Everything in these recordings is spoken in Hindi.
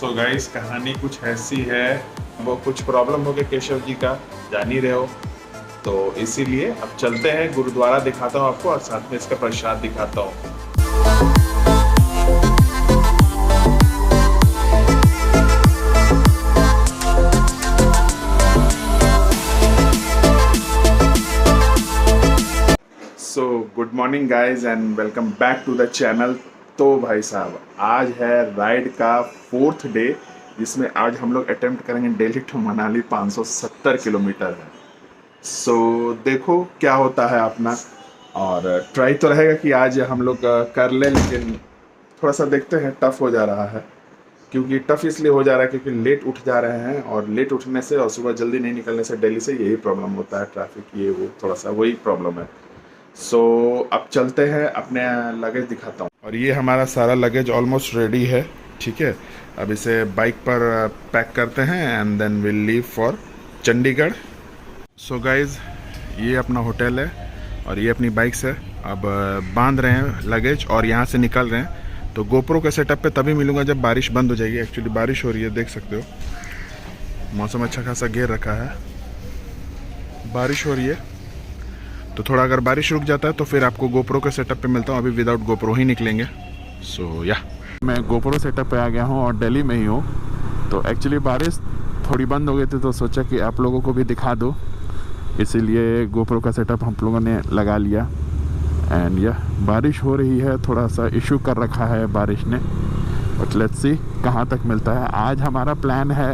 सो गाइस कहानी कुछ ऐसी है, वो कुछ प्रॉब्लम हो गया केशव जी का, जान ही रहे हो। तो इसीलिए अब चलते हैं, गुरुद्वारा दिखाता हूँ आपको और साथ में इसका प्रसाद दिखाता हूँ। So good morning guys and welcome back to the channel. तो भाई साहब आज है राइड का 4th डे, जिसमें आज हम लोग अटेम्प्ट करेंगे दिल्ली टू मनाली 570 किलोमीटर है। सो देखो क्या होता है अपना, और ट्राई तो रहेगा कि आज हम लोग कर लें, लेकिन थोड़ा सा देखते हैं, टफ हो जा रहा है। क्योंकि टफ इसलिए हो जा रहा है क्योंकि लेट उठ जा रहे हैं, और लेट उठने से और सुबह जल्दी नहीं निकलने से दिल्ली से यही प्रॉब्लम होता है, ट्रैफिक ये वो थोड़ा सा वही प्रॉब्लम है। सो अब चलते हैं, अपने लगेज दिखाता हूँ। और ये हमारा सारा लगेज ऑलमोस्ट रेडी है, ठीक है। अब इसे बाइक पर पैक करते हैं and then will leave for Chandigarh. So guys ये अपना होटल है और ये अपनी बाइक्स है। अब बांध रहे हैं लगेज और यहाँ से निकल रहे हैं। तो गोप्रो के सेटअप पे तभी मिलूँगा जब बारिश बंद हो जाएगी। एक्चुअली बारिश हो रही है, देख सकते हो, मौसम अच्छा खासा घेर रखा है, बारिश हो रही है। तो थोड़ा अगर बारिश रुक जाता है तो फिर आपको गोप्रो के सेटअप पे मिलता हूँ। अभी विदाउट गोप्रो ही निकलेंगे। सो या मैं गोप्रो सेटअप पे आ गया हूँ और दिल्ली में ही हूँ। तो एक्चुअली बारिश थोड़ी बंद हो गई थी, तो सोचा कि आप लोगों को भी दिखा दूँ, इसीलिए गोप्रो का सेटअप हम लोगों ने लगा लिया। एंड यह बारिश हो रही है, थोड़ा सा इशू कर रखा है बारिश ने, बट लेट्स सी कहाँ तक मिलता है। आज हमारा प्लान है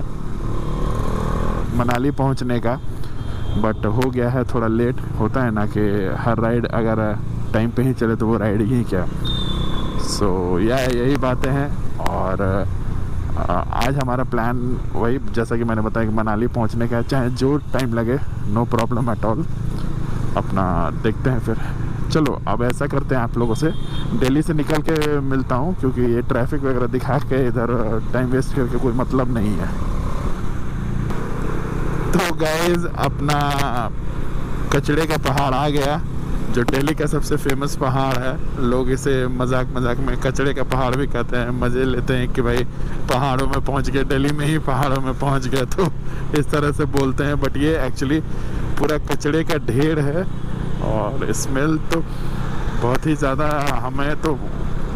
मनाली पहुँचने का, बट हो गया है थोड़ा लेट। होता है ना कि हर राइड अगर टाइम पे ही चले तो वो राइड ही क्या। सो यही बातें हैं। और आज हमारा प्लान वही, जैसा कि मैंने बताया, कि मनाली पहुंचने का, चाहे जो टाइम लगे, नो प्रॉब्लम एट ऑल। अपना देखते हैं फिर। चलो अब ऐसा करते हैं, आप लोगों से दिल्ली से निकल के मिलता हूं, क्योंकि ये ट्रैफिक वगैरह दिखा के इधर टाइम वेस्ट करके कोई मतलब नहीं है। तो गाइज अपना कचड़े का पहाड़ आ गया, जो दिल्ली का सबसे फेमस पहाड़ है। लोग इसे मजाक मजाक में कचड़े का पहाड़ भी कहते हैं, मज़े लेते हैं कि भाई पहाड़ों में पहुंच गए, दिल्ली में ही पहाड़ों में पहुंच गए, तो इस तरह से बोलते हैं। बट ये एक्चुअली पूरा कचड़े का ढेर है और स्मेल तो बहुत ही ज़्यादा हमें तो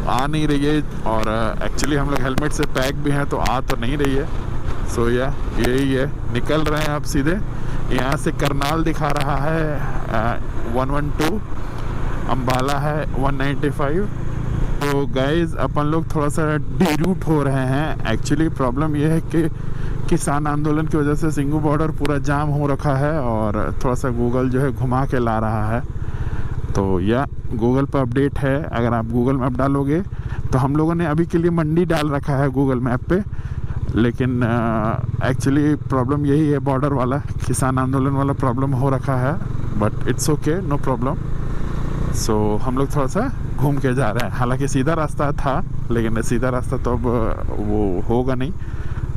आ नहीं रही है। और एक्चुअली हम लोग हेलमेट से पैक भी हैं, तो आ तो नहीं रही है। सो यही है, निकल रहे हैं अब सीधे। यहाँ से करनाल दिखा रहा है 112, अम्बाला है 195। तो गाइज अपन लोग थोड़ा सा डीरूट हो रहे हैं। एक्चुअली प्रॉब्लम ये है कि किसान आंदोलन की वजह से सिंघू बॉर्डर पूरा जाम हो रखा है, और थोड़ा सा गूगल जो है घुमा के ला रहा है। तो गूगल पर अपडेट है, अगर आप गूगल मैप डालोगे तो हम लोगों ने अभी के लिए मंडी डाल रखा है गूगल मैप पे, लेकिन एक्चुअली प्रॉब्लम यही है, बॉर्डर वाला किसान आंदोलन वाला प्रॉब्लम हो रखा है। But it's okay, no problem. So हम लोग थोड़ा सा घूम के जा रहे हैं। हालांकि सीधा रास्ता था, लेकिन सीधा रास्ता तो अब वो होगा नहीं,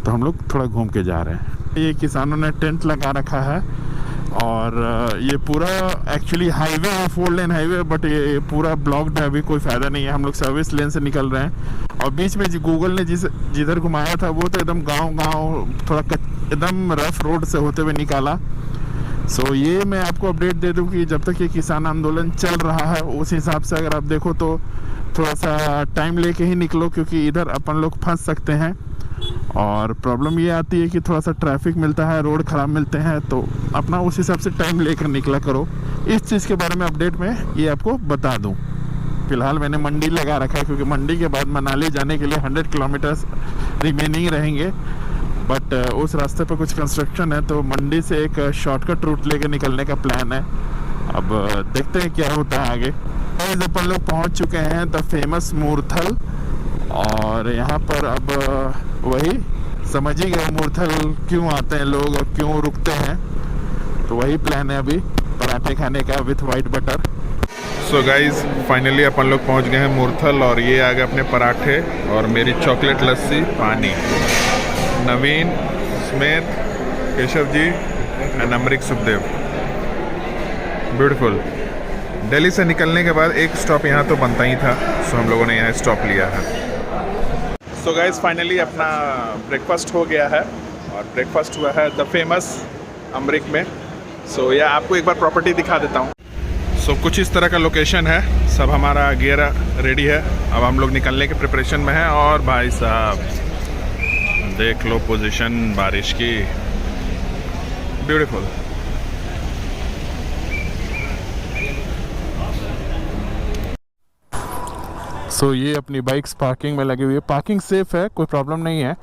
तो हम लोग थोड़ा घूम के जा रहे हैं। ये किसानों ने टेंट लगा रखा है, और ये पूरा एक्चुअली हाईवे है, 4 लेन हाईवे, बट ये पूरा ब्लॉक्ड है, अभी कोई फ़ायदा नहीं है। हम लोग सर्विस लेन से निकल रहे हैं, और बीच में गूगल ने जिधर घुमाया था वो तो एकदम गांव थोड़ा एकदम रफ रोड से होते हुए निकाला। सो ये मैं आपको अपडेट दे दूं कि जब तक ये किसान आंदोलन चल रहा है, उस हिसाब से अगर आप देखो तो थोड़ा सा टाइम लेके ही निकलो, क्योंकि इधर अपन लोग फंस सकते हैं। और प्रॉब्लम ये आती है कि थोड़ा सा ट्रैफिक मिलता है, रोड ख़राब मिलते हैं, तो अपना उस हिसाब से टाइम लेकर निकला करो। इस चीज़ के बारे में अपडेट में ये आपको बता दूं। फ़िलहाल मैंने मंडी लगा रखा है, क्योंकि मंडी के बाद मनाली जाने के लिए 100 किलोमीटर्स रिमेनिंग रहेंगे, बट उस रास्ते पर कुछ कंस्ट्रक्शन है, तो मंडी से एक शॉर्टकट रूट लेकर निकलने का प्लान है। अब देखते हैं क्या होता है आगे। अपन लोग पहुँच चुके हैं द फेमस मूर्थल, और यहाँ पर अब वही समझ ही गए मूर्थल क्यों आते हैं लोग और क्यों रुकते हैं। तो वही प्लान है अभी, पराठे खाने का with white butter. So guys finally अपन लोग पहुँच गए हैं मूर्थल, और ये आ गए अपने पराठे और मेरी चॉकलेट लस्सी, पानी। नवीन, स्मित, केशव जी एंड अमरीक सुखदेव, ब्यूटीफुल। दिल्ली से निकलने के बाद एक स्टॉप यहाँ तो बनता ही था, सो हम लोगों ने यहाँ स्टॉप लिया है। सो गाइस फाइनली अपना ब्रेकफास्ट हो गया है और ब्रेकफास्ट हुआ है द फेमस अमरीक में। सो या आपको एक बार प्रॉपर्टी दिखा देता हूँ। सो कुछ इस तरह का लोकेशन है, सब हमारा गियर रेडी है, अब हम लोग निकलने के प्रिपरेशन में हैं। और भाई साहब देख लो पोजीशन बारिश की, ब्यूटीफुल। सो ये अपनी बाइक्स पार्किंग में लगी हुई है, पार्किंग सेफ़ है, कोई प्रॉब्लम नहीं है।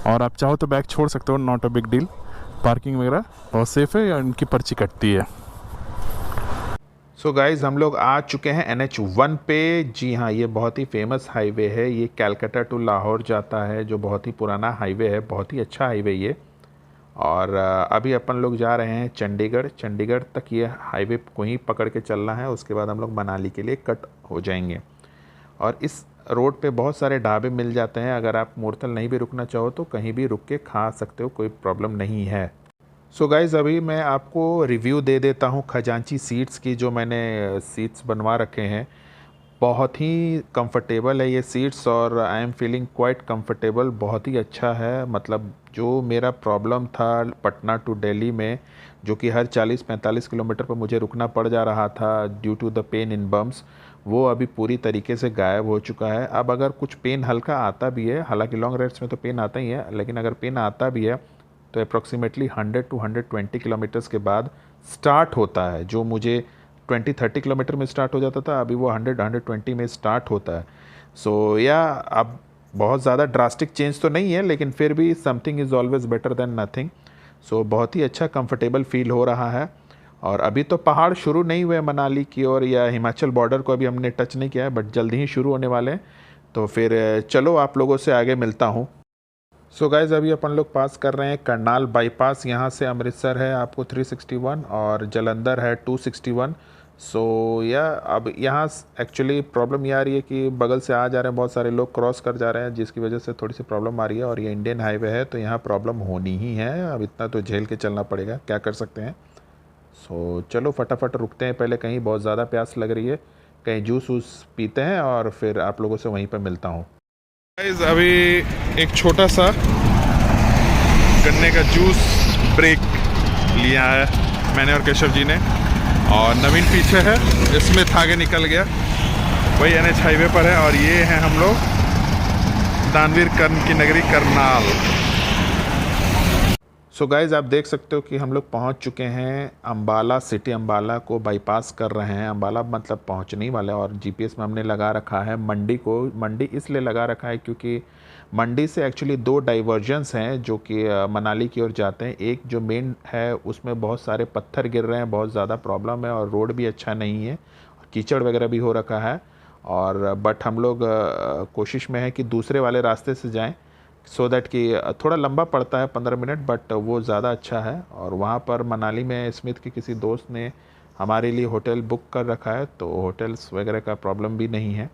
और आप चाहो तो बैग छोड़ सकते हो, not a big deal. Parking वगैरह बहुत सेफ़ है, इनकी पर्ची कटती है। सो गाइज़ हम लोग आ चुके हैं NH1 पे। जी हाँ, ये बहुत ही फेमस हाईवे है, ये कलकत्ता टू लाहौर जाता है, जो बहुत ही पुराना हाईवे है, बहुत ही अच्छा हाईवे ये। और अभी अपन लोग जा रहे हैं चंडीगढ़। चंडीगढ़ तक ये हाईवे को ही पकड़ के चलना है, उसके बाद हम लोग मनाली के लिए कट हो जाएंगे। और इस रोड पे बहुत सारे ढाबे मिल जाते हैं, अगर आप मूर्तल नहीं भी रुकना चाहो तो कहीं भी रुक के खा सकते हो, कोई प्रॉब्लम नहीं है। सो गाइज़ अभी मैं आपको रिव्यू दे देता हूँ खजांची सीट्स की, जो मैंने सीट्स बनवा रखे हैं। बहुत ही कंफर्टेबल है ये सीट्स और I am feeling quite comfortable, बहुत ही अच्छा है। मतलब जो मेरा प्रॉब्लम था पटना टू दिल्ली में, जो कि हर 40-45 किलोमीटर पर मुझे रुकना पड़ जा रहा था due to the pain in bums, वो अभी पूरी तरीके से गायब हो चुका है। अब अगर कुछ पेन हल्का आता भी है, हालांकि लॉन्ग राइड्स में तो पेन आता ही है, लेकिन अगर पेन आता भी है तो अप्रॉक्सीमेटली 100 to 120 किलोमीटर्स के बाद स्टार्ट होता है। जो मुझे 20-30 किलोमीटर में स्टार्ट हो जाता था, अभी वो 100-120 में स्टार्ट होता है। सो या अब बहुत ज़्यादा ड्रास्टिक चेंज तो नहीं है, लेकिन फिर भी something is always better than nothing. So बहुत ही अच्छा कंफर्टेबल फील हो रहा है। और अभी तो पहाड़ शुरू नहीं हुए मनाली की ओर, या हिमाचल बॉर्डर को अभी हमने टच नहीं किया है, बट जल्दी ही शुरू होने वाले हैं। तो फिर चलो आप लोगों से आगे मिलता हूँ। सो गाइज़ अभी अपन लोग पास कर रहे हैं करनाल बाईपास। यहाँ से अमृतसर है आपको 361 और जलंधर है 261। सो या अब यहाँ एक्चुअली प्रॉब्लम ये आ रही है कि बगल से आ जा रहे हैं बहुत सारे लोग, क्रॉस कर जा रहे हैं, जिसकी वजह से थोड़ी सी प्रॉब्लम आ रही है। और ये इंडियन हाईवे है तो यहाँ प्रॉब्लम होनी ही है, अब इतना तो झेल के चलना पड़ेगा, क्या कर सकते हैं। सो चलो फटाफट रुकते हैं पहले, कहीं बहुत ज़्यादा प्यास लग रही है, कहीं जूस वूस पीते हैं और फिर आप लोगों से वहीं पर मिलता हूँ। अभी एक छोटा सा गन्ने का जूस ब्रेक लिया है मैंने और केशव जी ने, और नवीन पीछे है, इसमें था आगे निकल गया, वही NH हाईवे पर है। और ये हैं हम लोग दानवीर कर्ण की नगरी करनाल। सो गाइज़ आप देख सकते हो कि हम लोग पहुंच चुके हैं अम्बाला सिटी। अम्बाला को बाईपास कर रहे हैं, अम्बाला मतलब पहुंचने वाले। और GPS में हमने लगा रखा है मंडी को। मंडी इसलिए लगा रखा है क्योंकि मंडी से एक्चुअली 2 डाइवर्जन्स हैं जो कि मनाली की ओर जाते हैं। एक जो मेन है उसमें बहुत सारे पत्थर गिर रहे हैं, बहुत ज़्यादा प्रॉब्लम है, और रोड भी अच्छा नहीं है, कीचड़ वगैरह भी हो रखा है। और बट हम लोग कोशिश में है कि दूसरे वाले रास्ते से जाएं, सो दैट कि थोड़ा लंबा पड़ता है 15 मिनट, बट वो ज़्यादा अच्छा है। और वहाँ पर मनाली में स्मिथ के किसी दोस्त ने हमारे लिए होटल बुक कर रखा है, तो होटल्स वगैरह का प्रॉब्लम भी नहीं है।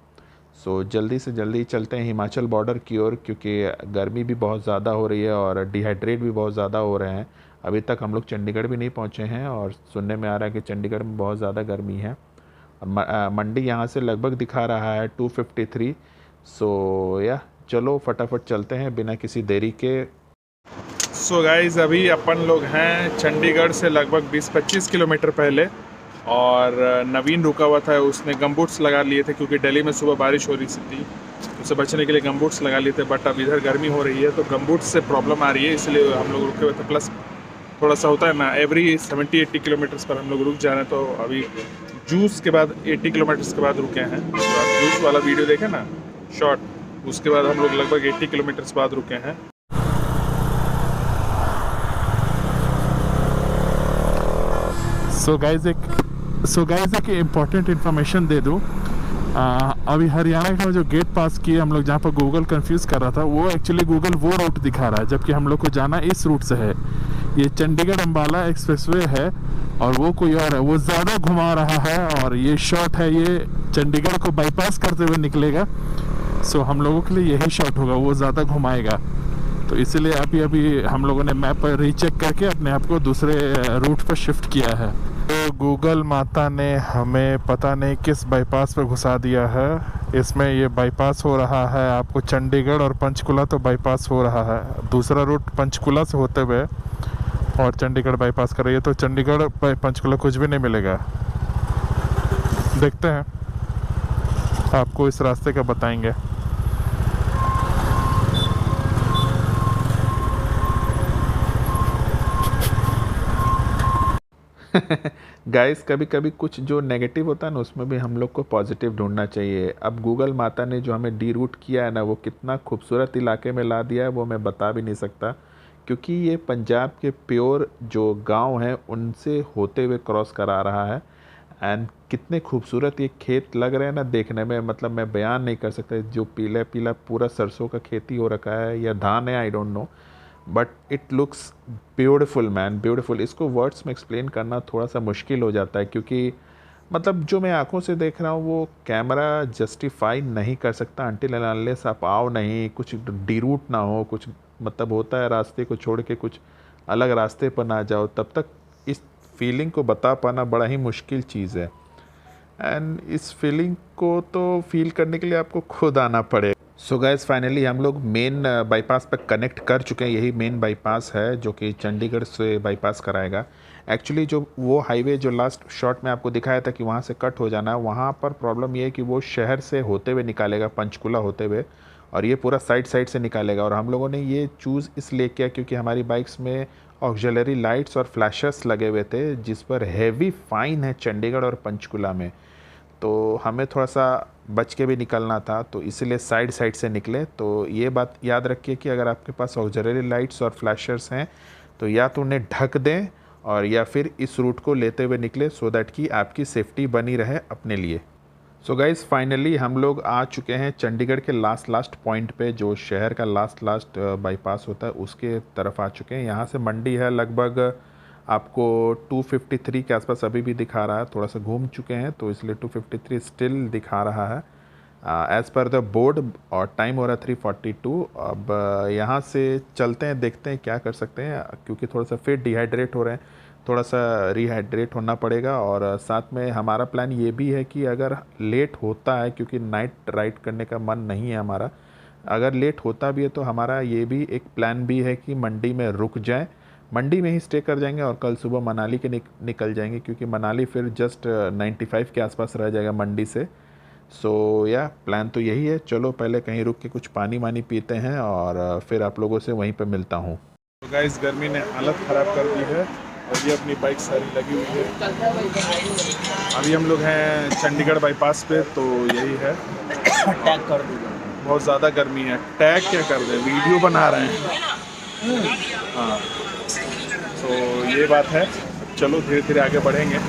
सो जल्दी से जल्दी चलते हैं हिमाचल बॉर्डर की ओर, क्योंकि गर्मी भी बहुत ज़्यादा हो रही है और डिहाइड्रेट भी बहुत ज़्यादा हो रहे हैं। अभी तक हम लोग चंडीगढ़ भी नहीं पहुँचे हैं और सुनने में आ रहा है कि चंडीगढ़ में बहुत ज़्यादा गर्मी है। और मंडी यहाँ से लगभग दिखा रहा है 253। सो या चलो फटाफट चलते हैं बिना किसी देरी के। सो गाइज़ अभी अपन लोग हैं चंडीगढ़ से लगभग 20-25 किलोमीटर पहले, और नवीन रुका हुआ था, उसने गमबूट्स लगा लिए थे क्योंकि दिल्ली में सुबह बारिश हो रही थी, उससे बचने के लिए गमबूट्स लगा लिए थे। बट अब इधर गर्मी हो रही है तो गमबूट्स से प्रॉब्लम आ रही है, इसलिए हम लोग रुके हुए थे। प्लस थोड़ा सा होता है ना, एवरी 70-80 किलोमीटर्स पर हम लोग रुक जा रहे हैं। तो अभी जूस के बाद 80 किलोमीटर्स के बाद रुके हैं। तो आप जूस वाला वीडियो देखें ना शॉर्ट, उसके बाद हम लोग लगभग 80 किलोमीटर्स बाद रुके हैं। सो गाइज एक इम्पॉर्टेंट इन्फॉर्मेशन दे दूँ। अभी हरियाणा का जो गेट पास किए हम लोग, जहाँ पर गूगल कंफ्यूज कर रहा था, वो एक्चुअली गूगल वो रूट दिखा रहा है, जबकि हम लोग को जाना इस रूट से है। ये चंडीगढ़ अम्बाला एक्सप्रेसवे है और वो कोई और है, वो ज़्यादा घुमा रहा है। और ये शॉट है, ये चंडीगढ़ को बाईपास करते हुए निकलेगा। सो हम लोगों के लिए यही शॉट होगा, वो ज़्यादा घुमाएगा। तो इसीलिए अभी हम लोगों ने मैप पर रीचेक करके अपने आप को दूसरे रूट पर शिफ्ट किया है। तो गूगल माता ने हमें पता नहीं किस बाईपास पर घुसा दिया है। इसमें ये बाईपास हो रहा है आपको चंडीगढ़ और पंचकुला तो बाईपास हो रहा है। दूसरा रूट पंचकुला से होते हुए और चंडीगढ़ बाईपास कर रही है, तो चंडीगढ़ पंचकुला कुछ भी नहीं मिलेगा। देखते हैं, आपको इस रास्ते का बताएंगे। गाइस कभी कभी कुछ जो नेगेटिव होता है ना, उसमें भी हम लोग को पॉजिटिव ढूंढना चाहिए। अब गूगल माता ने जो हमें डी रूट किया है ना, वो कितना खूबसूरत इलाके में ला दिया है वो मैं बता भी नहीं सकता, क्योंकि ये पंजाब के प्योर जो गांव हैं उनसे होते हुए क्रॉस करा रहा है। एंड कितने खूबसूरत ये खेत लग रहे हैं ना देखने में, मतलब मैं बयान नहीं कर सकता। जो पीला पीला पूरा सरसों का खेती हो रखा है या धान है, I don't know, but it looks beautiful man, beautiful. इसको वर्ड्स में एक्सप्लेन करना थोड़ा सा मुश्किल हो जाता है, क्योंकि मतलब जो मैं आंखों से देख रहा हूँ वो कैमरा जस्टिफाई नहीं कर सकता अनटिल एंड अनलेस आप आओ नहीं, कुछ डिरूट ना हो, कुछ मतलब होता है रास्ते को छोड़ के कुछ अलग रास्ते पर ना जाओ, तब तक इस फीलिंग को बता पाना बड़ा ही मुश्किल चीज़ है। एंड इस फीलिंग को तो फील करने के लिए आपको खुद आना पड़ेगा। सो गाइस फाइनली हम लोग मेन बाईपास पर कनेक्ट कर चुके हैं। यही मेन बाईपास है जो कि चंडीगढ़ से बाईपास कराएगा। एक्चुअली जो वो हाईवे जो लास्ट शॉट में आपको दिखाया था कि वहाँ से कट हो जाना है, वहाँ पर प्रॉब्लम ये है कि वो शहर से होते हुए निकालेगा, पंचकुला होते हुए, और ये पूरा साइड साइड से निकालेगा। और हम लोगों ने ये चूज़ इसलिए किया क्योंकि हमारी बाइक्स में ऑक्सिलरी लाइट्स और फ्लैशेस लगे हुए थे, जिस पर हैवी फाइन है चंडीगढ़ और पंचकुला में। तो हमें थोड़ा सा बच के भी निकलना था, तो इसीलिए साइड साइड से निकले। तो ये बात याद रखिए कि अगर आपके पास ऑक्सिलरी लाइट्स और फ्लैशर्स हैं तो या तो उन्हें ढक दें और या फिर इस रूट को लेते हुए निकले, सो दैट कि आपकी सेफ्टी बनी रहे अपने लिए। सो गाइज़ फाइनली हम लोग आ चुके हैं चंडीगढ़ के लास्ट पॉइंट पे, जो शहर का लास्ट बाईपास होता है उसके तरफ आ चुके हैं। यहाँ से मंडी है लगभग आपको 253 के आसपास अभी भी दिखा रहा है, थोड़ा सा घूम चुके हैं तो इसलिए 253 स्टिल दिखा रहा है एज़ पर द बोर्ड, और टाइम हो रहा है 3:42। अब यहाँ से चलते हैं, देखते हैं क्या कर सकते हैं, क्योंकि थोड़ा सा फिर डिहाइड्रेट हो रहे हैं, थोड़ा सा रिहाइड्रेट होना पड़ेगा। और साथ में हमारा प्लान ये भी है कि अगर लेट होता है, क्योंकि नाइट राइड करने का मन नहीं है हमारा, अगर लेट होता भी है तो हमारा ये भी एक प्लान भी है कि मंडी में रुक जाएं, मंडी में ही स्टे कर जाएंगे और कल सुबह मनाली के निकल जाएंगे, क्योंकि मनाली फिर जस्ट 95 के आसपास रह जाएगा मंडी से। सो या प्लान तो यही है। चलो पहले कहीं रुक के कुछ पानी वानी पीते हैं और फिर आप लोगों से वहीं पे मिलता हूँ। तो गाइस गर्मी ने हालत ख़राब कर दी है और ये अपनी बाइक सारी लगी हुई है। अभी हम लोग हैं चंडीगढ़ बाईपास पे, तो यही है। टैग कर दो, बहुत ज़्यादा गर्मी है। टैग क्या कर दें, वीडियो बना रहे हैं। हाँ तो ये बात है, चलो धीरे धीरे आगे बढ़ेंगे।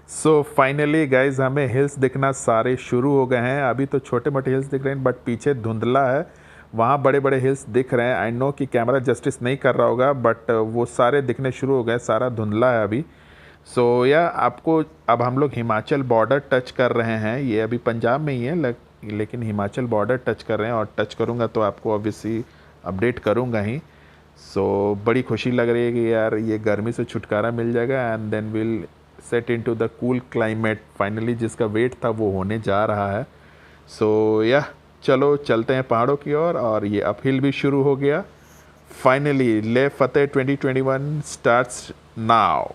सो फाइनली गाइज हमें हिल्स दिखना सारे शुरू हो गए हैं। अभी तो छोटे मोटे हिल्स दिख रहे हैं, बट पीछे धुंधला है, वहाँ बड़े बड़े हिल्स दिख रहे हैं। आई नो कि कैमरा जस्टिस नहीं कर रहा होगा, बट वो सारे दिखने शुरू हो गए, सारा धुंधला है अभी। सो या आपको अब हम लोग हिमाचल बॉर्डर टच कर रहे हैं। ये अभी पंजाब में ही है, लेकिन हिमाचल बॉर्डर टच कर रहे हैं, और टच करूँगा तो आपको ऑब्वियसली अपडेट करूँगा ही। सो बड़ी खुशी लग रही है कि यार ये गर्मी से छुटकारा मिल जाएगा, and then will set into the cool climate. Finally जिसका वेट था वो होने जा रहा है। सो या चलो चलते हैं पहाड़ों की ओर, और ये अपहिल भी शुरू हो गया। फाइनली लेह फतेह 2021 स्टार्ट्स नाउ।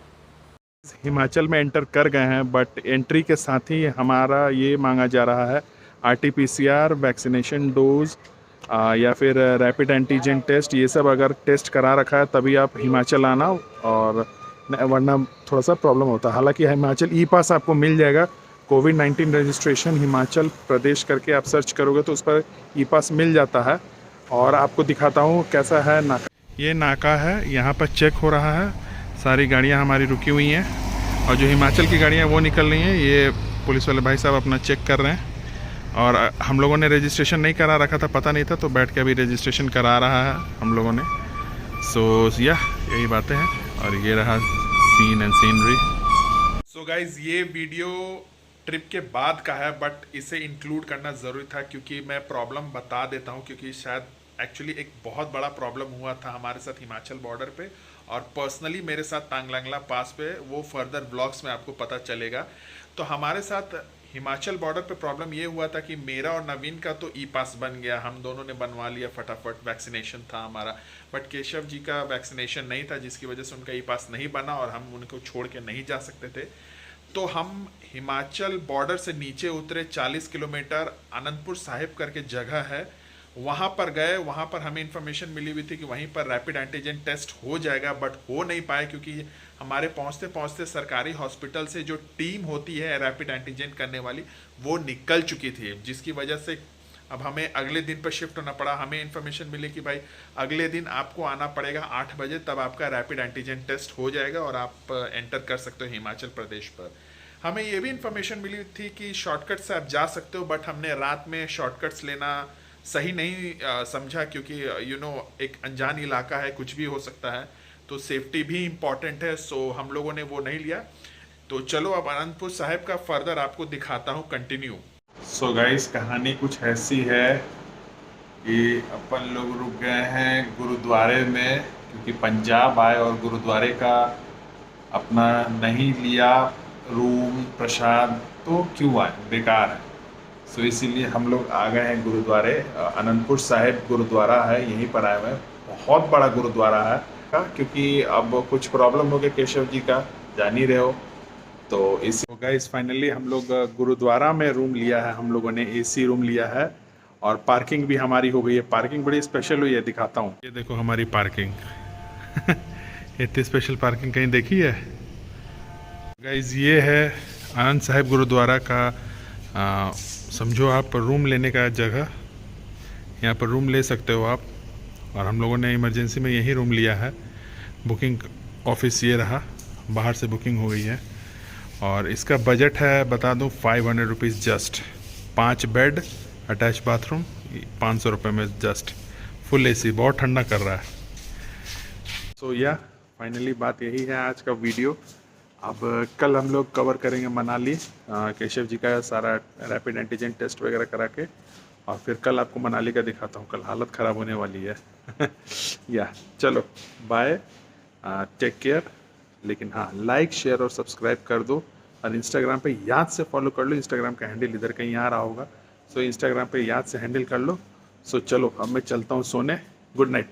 हिमाचल में एंटर कर गए हैं, बट एंट्री के साथ ही हमारा ये मांगा जा रहा है RT-PCR, वैक्सीनेशन डोज या फिर रैपिड एंटीजन टेस्ट। ये सब अगर टेस्ट करा रखा है तभी आप हिमाचल आना, और वरना थोड़ा सा प्रॉब्लम होता है। हालांकि हिमाचल ई पास आपको मिल जाएगा, कोविड-19 रजिस्ट्रेशन हिमाचल प्रदेश करके आप सर्च करोगे तो उस पर ई पास मिल जाता है। और आपको दिखाता हूँ कैसा है नाका। ये नाका है, यहाँ पर चेक हो रहा है, सारी गाड़ियाँ हमारी रुकी हुई हैं, और जो हिमाचल की गाड़ियाँ वो निकल रही हैं। ये पुलिस वाले भाई साहब अपना चेक कर रहे हैं, और हम लोगों ने रजिस्ट्रेशन नहीं करा रखा था, पता नहीं था, तो बैठ के अभी रजिस्ट्रेशन करा रहा है हम लोगों ने। सो या यही बातें हैं, और ये रहा scene and scenery. So guys ये वीडियो ट्रिप के बाद का है, बट इसे इंक्लूड करना ज़रूरी था, क्योंकि मैं प्रॉब्लम बता देता हूँ, क्योंकि शायद एक्चुअली एक बहुत बड़ा प्रॉब्लम हुआ था हमारे साथ हिमाचल बॉर्डर पे, और पर्सनली मेरे साथ तांगलंगला पास पे। वो फर्दर ब्लॉग्स में आपको पता चलेगा। तो हमारे साथ हिमाचल बॉर्डर पे प्रॉब्लम ये हुआ था कि मेरा और नवीन का तो ई पास बन गया, हम दोनों ने बनवा लिया फटाफट, वैक्सीनेशन था हमारा। बट केशव जी का वैक्सीनेशन नहीं था, जिसकी वजह से उनका ई पास नहीं बना और हम उनको छोड़ के नहीं जा सकते थे। तो हम हिमाचल बॉर्डर से नीचे उतरे, 40 किलोमीटर आनंदपुर साहिब करके जगह है, वहाँ पर गए। वहाँ पर हमें इन्फॉर्मेशन मिली हुई थी कि वहीं पर रैपिड एंटीजन टेस्ट हो जाएगा, बट हो नहीं पाए क्योंकि हमारे पहुँचते पहुँचते सरकारी हॉस्पिटल से जो टीम होती है रैपिड एंटीजन करने वाली, वो निकल चुकी थी, जिसकी वजह से अब हमें अगले दिन पर शिफ्ट होना पड़ा। हमें इन्फॉर्मेशन मिली कि भाई अगले दिन आपको आना पड़ेगा 8 बजे, तब आपका रैपिड एंटीजन टेस्ट हो जाएगा और आप एंटर कर सकते हो हिमाचल प्रदेश पर। हमें ये भी इन्फॉर्मेशन मिली थी कि शॉर्टकट से आप जा सकते हो, बट हमने रात में शॉर्टकट्स लेना सही नहीं समझा, क्योंकि एक अनजान इलाका है, कुछ भी हो सकता है, तो सेफ्टी भी इम्पॉर्टेंट है। सो हम लोगों ने वो नहीं लिया। तो चलो अब आनंदपुर साहिब का फर्दर आपको दिखाता हूँ, कंटिन्यू। सो गाइस, कहानी कुछ ऐसी है कि अपन लोग रुक गए हैं गुरुद्वारे में, क्योंकि पंजाब आए और गुरुद्वारे का अपना नहीं लिया रूम प्रसाद, तो क्यों आए, बेकार है। सो इसीलिए हम लोग आ गए हैं गुरुद्वारे। आनंदपुर साहिब गुरुद्वारा है, यहीं पर आए हुए हैं। बहुत बड़ा गुरुद्वारा है, क्योंकि अब कुछ प्रॉब्लम हो गया केशव जी का, जान ही रहे हो। तो इसी गाइस फाइनली हम लोग गुरुद्वारा में रूम लिया है, हम लोगों ने एसी रूम लिया है और पार्किंग भी हमारी हो गई है। पार्किंग बड़ी स्पेशल हुई है, दिखाता हूँ। ये देखो हमारी पार्किंग इतनी स्पेशल पार्किंग कहीं देखी है गाइस? ये है आनंद साहिब गुरुद्वारा का समझो आप रूम लेने का जगह, यहाँ पर रूम ले सकते हो आप। और हम लोगों ने इमरजेंसी में यही रूम लिया है। बुकिंग ऑफिस ये रहा, बाहर से बुकिंग हो गई है। और इसका बजट है, बता दूं, 500 rupees just. 5 bed, attach bathroom, 500 रुपये में जस्ट। फुल एसी, बहुत ठंडा कर रहा है। सो या फाइनली बात यही है आज का वीडियो। अब कल हम लोग कवर करेंगे मनाली, केशव जी का सारा रैपिड एंटीजन टेस्ट वगैरह करा के, और फिर कल आपको मनाली का दिखाता हूँ। कल हालत ख़राब होने वाली है या चलो बाय, टेक केयर। लेकिन हाँ, लाइक शेयर और सब्सक्राइब कर दो, और इंस्टाग्राम पे याद से फॉलो कर लो। इंस्टाग्राम का हैंडल इधर कहीं आ रहा होगा, सो इंस्टाग्राम पे याद से हैंडल कर लो। सो चलो अब मैं चलता हूँ सोने। Good night.